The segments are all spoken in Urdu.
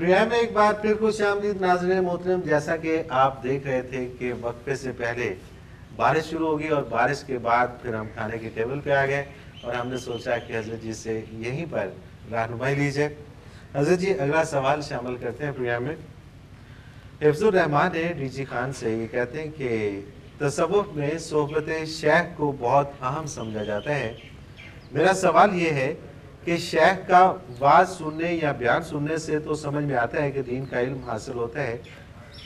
پروگرام میں ایک بار پھر خوش آمدید ناظرین محترم. جیسا کہ آپ دیکھ رہے تھے کہ وقفے سے پہلے بارش شروع ہوگی اور بارش کے بعد پھر ہم کھانے کے ٹیبل پہ آ گئے اور ہم نے سوچا کہ حضرت جی سے یہیں پر رہنمائی لیجیے. حضرت جی اگلا سوال شامل کرتے ہیں پروگرام میں. حفظ الرحمان ہے ڈی جی خان سے، یہ کہتے ہیں کہ تصوف میں صحبت شیخ کو بہت اہم سمجھا جاتا ہے. میرا سوال یہ ہے کہ شیخ کا واز سننے یا بیان سننے سے تو سمجھ میں آتا ہے کہ دین کا علم حاصل ہوتا ہے،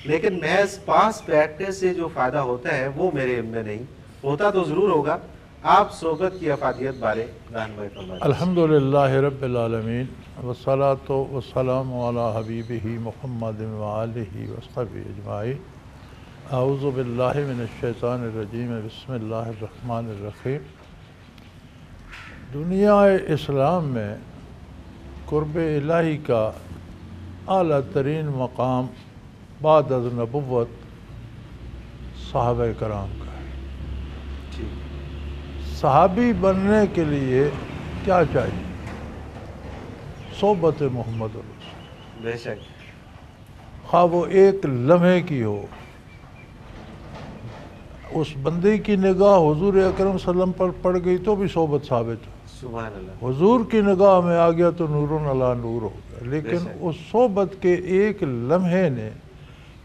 لیکن محض پاس بیٹھنے سے جو فائدہ ہوتا ہے وہ میرے علم میں نہیں ہوتا. تو ضرور ہوگا. آپ صحبت کی افادیت بارے رہنمائی فرمائیں. الحمدللہ رب العالمین والصلاة والسلام علی حبیبہ محمد وآلہ وصحبہ اجمعین. اعوذ باللہ من الشیطان الرجیم. بسم اللہ الرحمن الرحیم. دنیا اسلام میں قرب الہی کا اعلیٰ ترین مقام بعد از نبوت صحابہ کرام کا ہے. صحابی بننے کے لیے کیا چاہیے؟ صحبت محمد رسول. بے شک. خواہ وہ ایک لمحے کی ہو، اس بندے کی نگاہ حضور اکرم صلی اللہ علیہ وسلم پر پڑ گئی تو بھی صحبت ثابت ہو. سبحان اللہ. حضور کی نگاہ میں آ گیا تو نور علی نور ہو گیا. لیکن اس صحبت کے ایک لمحے نے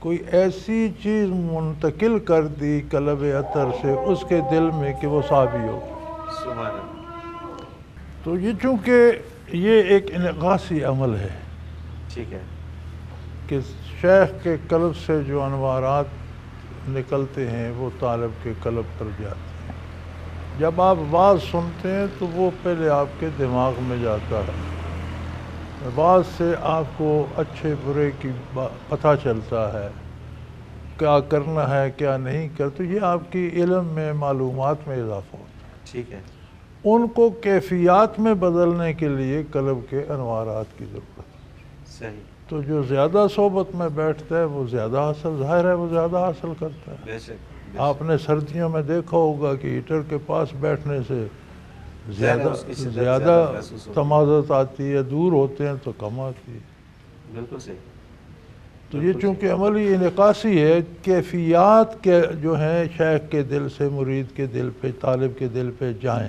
کوئی ایسی چیز منتقل کر دی قلب عطر سے اس کے دل میں کہ وہ صحابی ہو گیا. سبحان اللہ. تو یہ چونکہ یہ ایک انعکاسی عمل ہے، ٹھیک ہے، کہ شیخ کے قلب سے جو انوارات نکلتے ہیں وہ طالب کے قلب پر جاتے ہیں. جب آپ واز سنتے ہیں تو وہ پہلے آپ کے دماغ میں جاتا ہے. واز سے آپ کو اچھے برے کی پتہ چلتا ہے، کیا کرنا ہے کیا نہیں کرنا. تو یہ آپ کی علم میں معلومات میں اضافہ ہوتا ہے. ٹھیک ہے. ان کو کیفیات میں بدلنے کے لیے قلب کے انوارات کی ضرورت ہے. صحیح. تو جو زیادہ صحبت میں بیٹھتا ہے وہ زیادہ حاصل، ظاہر ہے وہ زیادہ حاصل کرتا ہے. بے شک. آپ نے سردیوں میں دیکھا ہوگا کہ ہیٹر کے پاس بیٹھنے سے زیادہ تمازت آتی ہے، دور ہوتے ہیں تو کم آتی ہے. بالکل صحیح. تو یہ چونکہ عملی انعکاسی ہے، کیفیات کے جو ہیں شیخ کے دل سے مرید کے دل پہ، طالب کے دل پہ جائیں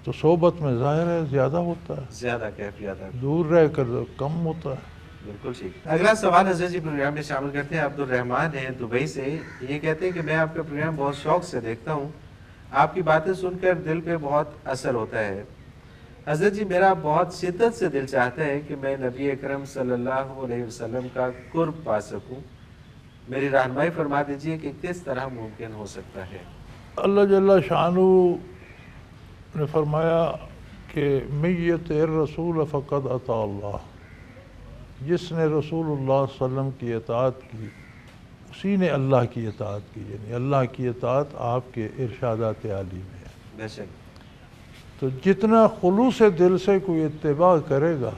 تو صحبت میں ظاہر ہے زیادہ ہوتا ہے، زیادہ کیفیات ہے، دور رہ کر کم ہوتا ہے. بالکل ٹھیک. اگلا سوال حضرت جی پروگرام میں شامل کرتے ہیں. عبد الرحمان ہیں دبئی سے، یہ کہتے ہیں کہ میں آپ کا پروگرام بہت شوق سے دیکھتا ہوں، آپ کی باتیں سن کر دل پہ بہت اثر ہوتا ہے. حضرت جی میرا بہت شدت سے دل چاہتا ہے کہ میں نبی اکرم صلی اللہ علیہ وسلم کا قرب پا سکوں. میری رہنمائی فرما دیجئے کہ کس طرح ممکن ہو سکتا ہے. اللہ جل شانہ نے فرمایا کہ میت الرسول فقد اطاع اللہ. جس نے رسول اللہ صلی اللہ علیہ وسلم کی اطاعت کی اسی نے اللہ کی اطاعت کی. یعنی اللہ کی اطاعت آپ کے ارشادات عالی میں ہے. بے شک. تو جتنا خلوص دل سے کوئی اتباع کرے گا،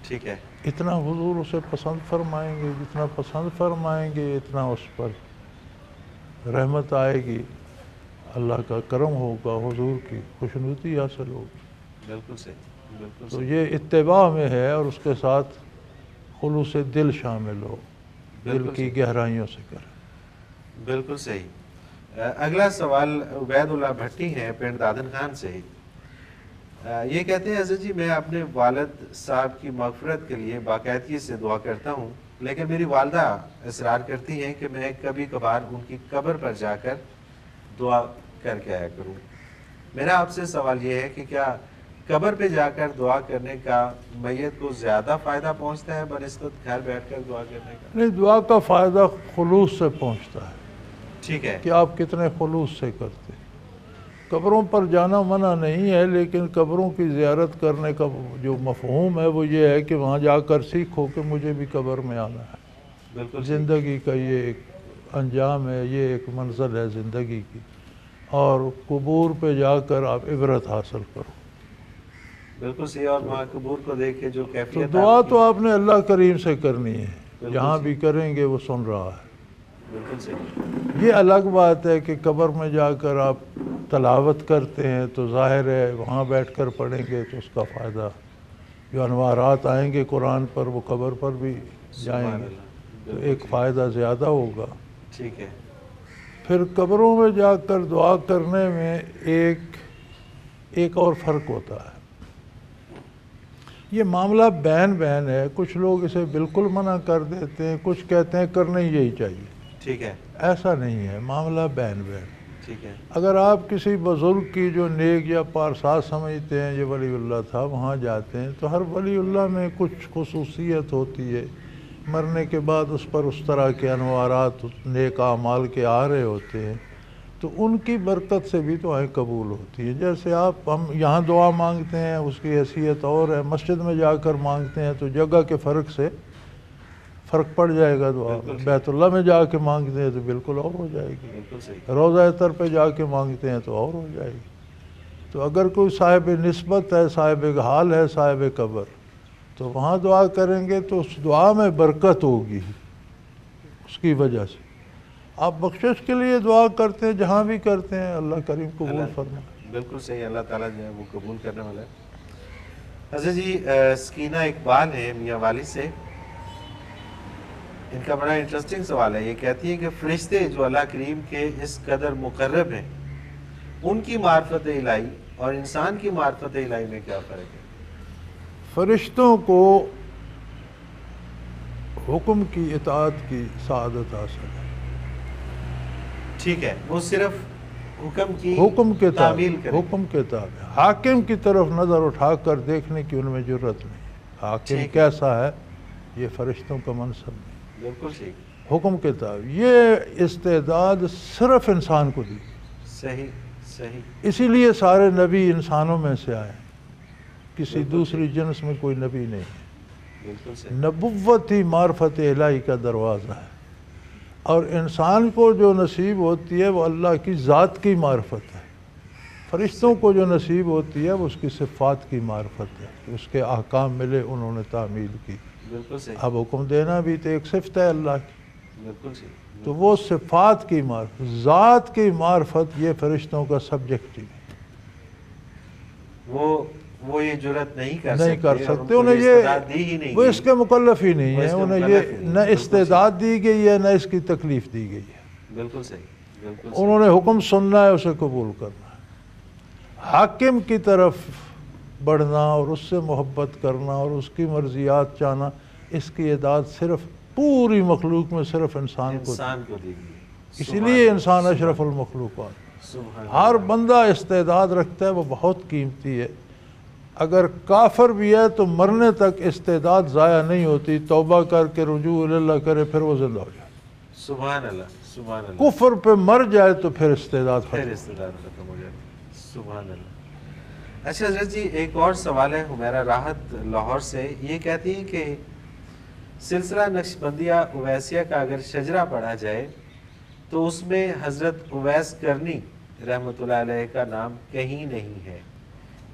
ٹھیک ہے، اتنا حضور اسے پسند فرمائیں گے. جتنا پسند فرمائیں گے اتنا اس پر رحمت آئے گی، اللہ کا کرم ہوگا، حضور کی خوشنودی حاصل ہوگی. بالکل صحیح. بالکل تو صحیح. یہ اتباع میں ہے اور اس کے ساتھ خلوص دل شامل ہو، دل کی گہرائیوں سے کریں. بالکل صحیح. اگلا سوال عبید اللہ بھٹی ہیں پنڈ دادن خان سے. یہ کہتے ہیں حضرت جی میں اپنے والد صاحب کی مغفرت کے لیے باقاعدگی سے دعا کرتا ہوں، لیکن میری والدہ اصرار کرتی ہیں کہ میں کبھی کبھار ان کی قبر پر جا کر دعا کر کے آیا کروں. میرا آپ سے سوال یہ ہے کہ کیا قبر پہ جا کر دعا کرنے کا میت کو زیادہ فائدہ پہنچتا ہے بنسبت گھر بیٹھ کر دعا کرنے کا؟ نہیں، دعا کا فائدہ خلوص سے پہنچتا ہے. ٹھیک ہے، کہ آپ کتنے خلوص سے کرتے. قبروں پر جانا منع نہیں ہے، لیکن قبروں کی زیارت کرنے کا جو مفہوم ہے وہ یہ ہے کہ وہاں جا کر سیکھو کہ مجھے بھی قبر میں آنا ہے. بالکل. زندگی کا یہ ایک انجام ہے، یہ ایک منزل ہے زندگی کی، اور قبور پہ جا کر آپ عبرت حاصل کرو. بالکل صحیح. اور وہاں قبور کو دیکھ کے جو تو کیفیت دعا تو آپ نے اللہ کریم سے کرنی ہے، جہاں بھی کریں گے وہ سن رہا ہے. بالکل صحیح. یہ الگ بات ہے کہ قبر میں جا کر آپ تلاوت کرتے ہیں تو ظاہر ہے وہاں بیٹھ کر پڑھیں گے تو اس کا فائدہ جو انوارات آئیں گے قرآن پر وہ قبر پر بھی جائیں سبحان گے، اللہ، تو بالکل ایک فائدہ زیادہ ہوگا۔ ٹھیک ہے، پھر قبروں میں جا کر دعا کرنے میں ایک اور فرق ہوتا ہے۔ یہ معاملہ بین ہے، کچھ لوگ اسے بالکل منع کر دیتے ہیں، کچھ کہتے ہیں کرنا ہی یہی چاہیے۔ ٹھیک ہے، ایسا نہیں ہے، معاملہ بین ٹھیک ہے، اگر آپ کسی بزرگ کی جو نیک یا پارساز سمجھتے ہیں یہ ولی اللہ تھا، وہاں جاتے ہیں تو ہر ولی اللہ میں کچھ خصوصیت ہوتی ہے، مرنے کے بعد اس پر اس طرح کے انوارات نیک اعمال کے آ رہے ہوتے ہیں، تو ان کی برکت سے بھی دعائیں قبول ہوتی ہیں۔ جیسے ہم یہاں دعا مانگتے ہیں اس کی حیثیت اور ہے، مسجد میں جا کر مانگتے ہیں تو جگہ کے فرق سے فرق پڑ جائے گا دعا میں، بیت اللہ میں جا کے مانگتے ہیں تو بالکل اور ہو جائے گی، بالکل صحیح، روضہ اطہر پہ جا کے مانگتے ہیں تو اور ہو جائے گی۔ تو اگر کوئی صاحب نسبت ہے، صاحب حال ہے، صاحب قبر، تو وہاں دعا کریں گے تو اس دعا میں برکت ہوگی اس کی وجہ سے۔ آپ بخشش کے لیے دعا کرتے ہیں، جہاں بھی کرتے ہیں، اللہ کریم قبول فرمائے۔ بالکل صحیح، اللہ تعالیٰ جو ہے وہ قبول کرنے والا ہے۔ حضرت جی سکینہ اقبال ہے میاں والی سے، ان کا بڑا انٹرسٹنگ سوال ہے۔ یہ کہتی ہے کہ فرشتے جو اللہ کریم کے اس قدر مقرب ہیں، ان کی معرفت الہی اور انسان کی معرفت الہی میں کیا فرق ہے؟ فرشتوں کو حکم کی اطاعت کی سعادت حاصل ہے، ٹھیک ہے، وہ صرف حکم کی حکم کے تعمیل تابع، کریں۔ حکم کے تابع، حاکم کی طرف نظر اٹھا کر دیکھنے کی ان میں جرت نہیں ہے۔ حاکم ٹھیک ہے، کیسا ہے یہ فرشتوں کا منصب نہیں، بالکل صحیح، حکم کے تابع۔ یہ استعداد صرف انسان کو دی، صحیح، صحیح، اسی لیے سارے نبی انسانوں میں سے آئے، کسی بالکل دوسری جنس میں کوئی نبی نہیں ہے۔ بالکل صحیح، نبوت ہی معرفت الہی کا دروازہ ہے، اور انسان کو جو نصیب ہوتی ہے وہ اللہ کی ذات کی معرفت ہے، فرشتوں کو جو نصیب ہوتی ہے وہ اس کی صفات کی معرفت ہے، کہ اس کے احکام ملے، انہوں نے تعمیل کی۔ بالکل صحیح، اب حکم دینا بھی تو ایک صفت ہے اللہ کی، بالکل صحیح، تو وہ صفات کی معرفت، ذات کی معرفت، یہ فرشتوں کا سبجیکٹ ہی وہ یہ جرت نہیں کر سکتے، اور انہیں ان کو استعداد دی ہی یہ نہیں وہ گئی، اس کے مکلف ہی نہیں وہ ہیں، اس کے انہیں مکلف ہی یہ نہیں، نہ بالکل استعداد دی گئی ہے نہ اس کی تکلیف دی گئی ہے۔ بالکل صحیح، بالکل انہوں نے حکم سننا ہے، اسے قبول کرنا ہے۔ حاکم کی طرف بڑھنا اور اس سے محبت کرنا اور اس کی مرضیات چاہنا، اس کی اطاعت صرف پوری مخلوق میں صرف انسان کو دی، انسان کو دی گئی، اسی لیے انسان اشرف المخلوقات۔ سبحان ہر بندہ استعداد رکھتا ہے، وہ بہت قیمتی ہے۔ اگر کافر بھی ہے تو مرنے تک استعداد ضائع نہیں ہوتی، توبہ کر کے رجوع اللہ کرے پھر وہ زندہ ہو جائے۔ سبحان اللہ، سبحان اللہ، کفر پہ مر جائے تو پھر استعداد پھر ختم۔ استعداد ختم ہو جاتی، سبحان اللہ۔ اچھا حضرت جی ایک اور سوال ہے حمیرہ راحت لاہور سے، یہ کہتی ہیں کہ سلسلہ نقشبندیہ اویسیہ کا اگر شجرہ پڑھا جائے تو اس میں حضرت اویس کرنی رحمۃ اللہ علیہ کا نام کہیں نہیں ہے،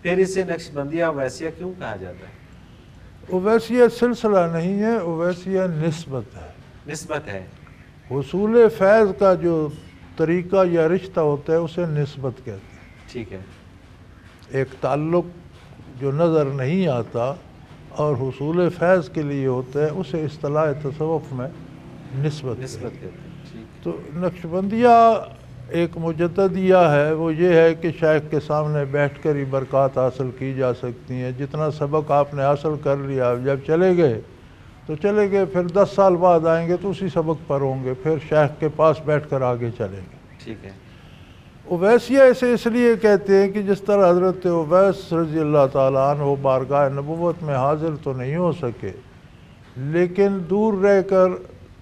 پھر اسے نقشبندیہ اویسیہ کیوں کہا جاتا ہے؟ اویسیہ سلسلہ نہیں ہے، اویسیہ نسبت ہے، نسبت ہے، حصول فیض کا جو طریقہ یا رشتہ ہوتا ہے اسے نسبت کہتے ہیں۔ ٹھیک ہے، ایک تعلق جو نظر نہیں آتا اور حصول فیض کے لیے ہوتا ہے اسے اصطلاح تصوف میں نسبت نسبت کہتے ہیں، ٹھیک، تو نقشبندیہ ایک مجددیہ ہے، وہ یہ ہے کہ شیخ کے سامنے بیٹھ کر ہی برکات حاصل کی جا سکتی ہیں۔ جتنا سبق آپ نے حاصل کر لیا، جب چلے گئے تو چلے گئے، پھر 10 سال بعد آئیں گے تو اسی سبق پر ہوں گے، پھر شیخ کے پاس بیٹھ کر آگے چلیں گے۔ ٹھیک ہے، اویسیہ اسے اس لیے کہتے ہیں کہ جس طرح حضرت اویس رضی اللہ تعالیٰ عنہ بارگاہ نبوت میں حاضر تو نہیں ہو سکے، لیکن دور رہ کر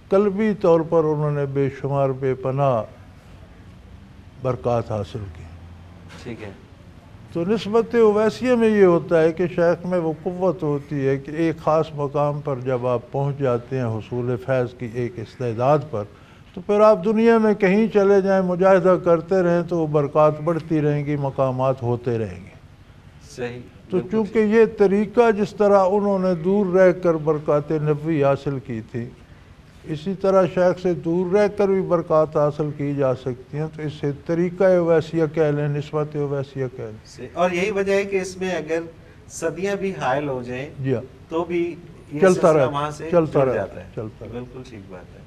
قلبی طور پر انہوں نے بے شمار بے پناہ برکات حاصل کی۔ ٹھیک ہے، تو نسبت اویسیہ میں یہ ہوتا ہے کہ شیخ میں وہ قوت ہوتی ہے کہ ایک خاص مقام پر جب آپ پہنچ جاتے ہیں حصول فیض کی ایک استعداد پر، تو پھر آپ دنیا میں کہیں چلے جائیں، مجاہدہ کرتے رہیں تو وہ برکات بڑھتی رہیں گی، مقامات ہوتے رہیں گے۔ صحیح، تو چونکہ یہ طریقہ جس طرح انہوں نے دور رہ کر برکات نبوی حاصل کی تھی، اسی طرح شیخ سے دور رہ کر بھی برکات حاصل کی جا سکتی ہیں، تو اس سے طریقہ اویسیہ کہہ لیں، نسبت اویسیہ کہہ لیں۔ اور یہی وجہ ہے کہ اس میں اگر صدیاں بھی حائل ہو جائیں جی ہاں تو بھی یہ چلتا سلسلہ رہتا وہاں سے چلتا جڑ رہتا جاتا ہے. چلتا رہتا. بالکل ٹھیک بات ہے.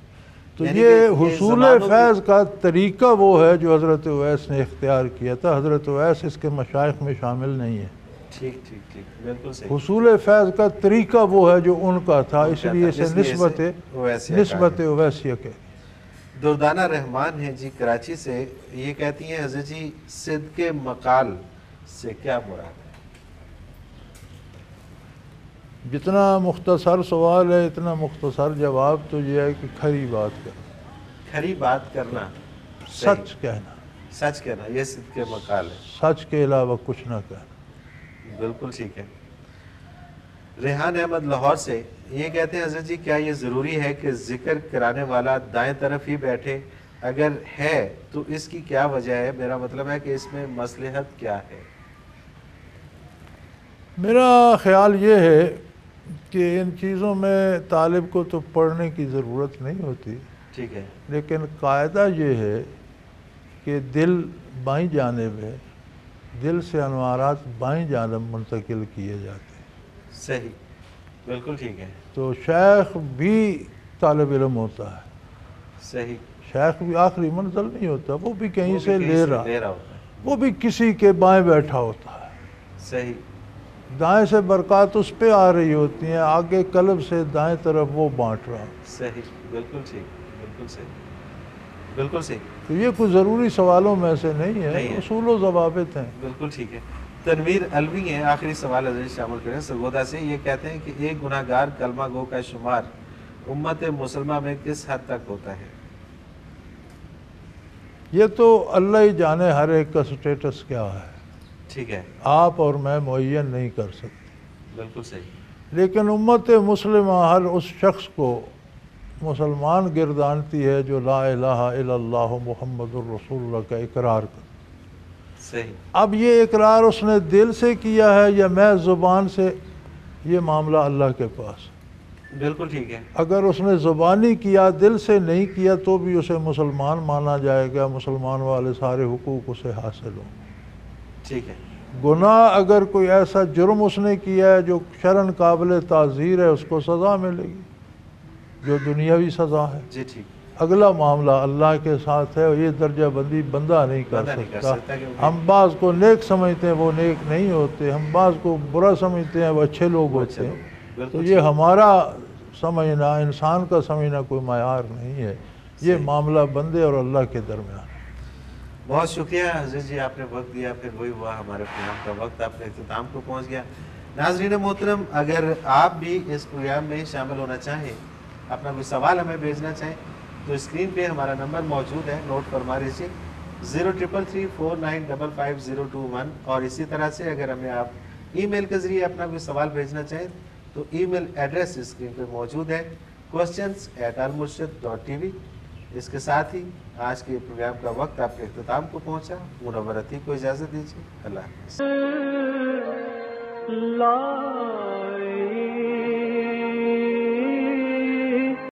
تو یعنی یہ کہ حصول زبانوں کی- فیض کا طریقہ وہ ہے جو حضرت اویس نے اختیار کیا تھا. حضرت اویس اس کے مشائخ میں شامل نہیں ہے. ٹھیک ٹھیک ٹھیک بالکل صحیح. حصول فیض کا طریقہ وہ ہے جو ان کا تھا، ان اس کا لیے تھا، اسے اس لیے نسبت اویسیہ کہا نسبت گیا. اویسیہ کے. دردانہ رحمان ہے جی کراچی سے، یہ کہتی ہیں حضرت جی صدق مقال سے کیا مراد ہے؟ جتنا مختصر سوال ہے اتنا مختصر جواب تو یہ ہے کہ کھری بات کرنا، کھری بات کرنا، سچ کہنا، سچ کہنا، یہ صدق مقال ہے. سچ کے علاوہ کچھ نہ کہنا. بالکل ٹھیک ہے. ریحان احمد لاہور سے یہ کہتے ہیں حضرت جی کیا یہ ضروری ہے کہ ذکر کرانے والا دائیں طرف ہی بیٹھے؟ اگر ہے تو اس کی کیا وجہ ہے؟ میرا مطلب ہے کہ اس میں مصلحت کیا ہے؟ میرا خیال یہ ہے کہ ان چیزوں میں طالب کو تو پڑھنے کی ضرورت نہیں ہوتی، ٹھیک ہے. لیکن قاعدہ یہ ہے کہ دل بائیں جانب ہے، دل سے انوارات بائیں جانب منتقل کیے جاتے ہیں. صحیح، بالکل ٹھیک ہے. تو شیخ بھی طالب علم ہوتا ہے، صحیح. شیخ بھی آخری منزل نہیں ہوتا، وہ بھی کہیں وہ بھی سے کہیں لے سے رہا، لے رہا ہوتا ہے. وہ بھی کسی کے بائیں بیٹھا ہوتا ہے. صحیح. دائیں سے برکات اس پہ آ رہی ہوتی ہیں، آگے قلب سے دائیں طرف وہ بانٹ رہا. صحیح، بالکل ٹھیک، بالکل صحیح، بالکل صحیح. تو یہ کوئی ضروری سوالوں میں سے نہیں ہے، نہیں ہے. اصول و ضوابط ہیں. بالکل ٹھیک ہے. تنویر الوی ہیں، آخری سوال حضرت شامل کریں سرگودا سے. یہ کہتے ہیں کہ ایک گناہ گار کلمہ گو کا شمار امت مسلمہ میں کس حد تک ہوتا ہے؟ یہ تو اللہ ہی جانے ہر ایک کا سٹیٹس کیا ہے، ٹھیک ہے. آپ اور میں معین نہیں کر سکتے. بالکل صحیح. لیکن امت مسلمہ ہر اس شخص کو مسلمان گردانتی ہے جو لا الہ الا اللہ محمد الرسول اللہ کا اقرار کرتا. صحیح. اب یہ اقرار اس نے دل سے کیا ہے یا میں زبان سے، یہ معاملہ اللہ کے پاس. بالکل ٹھیک ہے. اگر اس نے زبانی کیا، دل سے نہیں کیا، تو بھی اسے مسلمان مانا جائے گا، مسلمان والے سارے حقوق اسے حاصل ہوں. ٹھیک ہے. گناہ اگر کوئی ایسا جرم اس نے کیا ہے جو شرعاً قابل تعزیر ہے، اس کو سزا ملے گی جو دنیاوی سزا ہے. جی ٹھیک. اگلا معاملہ اللہ کے ساتھ ہے، یہ درجہ بندی بندہ نہیں کر بندہ نہیں کر سکتا. سکتا کیونکہ ہم بعض کو نیک سمجھتے ہیں، وہ نیک نہیں ہوتے. ہم بعض کو برا سمجھتے ہیں، وہ اچھے لوگ وہ ہوتے اچھے ہیں. لوگ. تو بالکل یہ ہمارا سمجھنا، انسان کا سمجھنا کوئی معیار نہیں ہے. یہ صحیح. معاملہ بندے اور اللہ کے درمیان. بہت شکریہ حضرت جی، آپ نے وقت دیا. پھر وہی ہوا، ہمارے پروگرام کا وقت اپنے اختتام کو پہنچ گیا. ناظرین محترم، اگر آپ بھی اس پروگرام میں شامل ہونا چاہیں، اپنا کوئی سوال ہمیں بھیجنا چاہیں، تو اسکرین پہ ہمارا نمبر موجود ہے، نوٹ فرما لیجیے 033349555021. اور اسی طرح سے اگر ہمیں آپ ای میل کے ذریعے اپنا کوئی سوال بھیجنا چاہیں تو ای میل ایڈریس اسکرین پہ موجود ہے questions@almurshid.tv. اس کے ساتھ ہی آج کے پروگرام کا وقت آپ کے اختتام کو پہنچا. منور عتیق کو اجازت دیجیے. اللہ حافظ.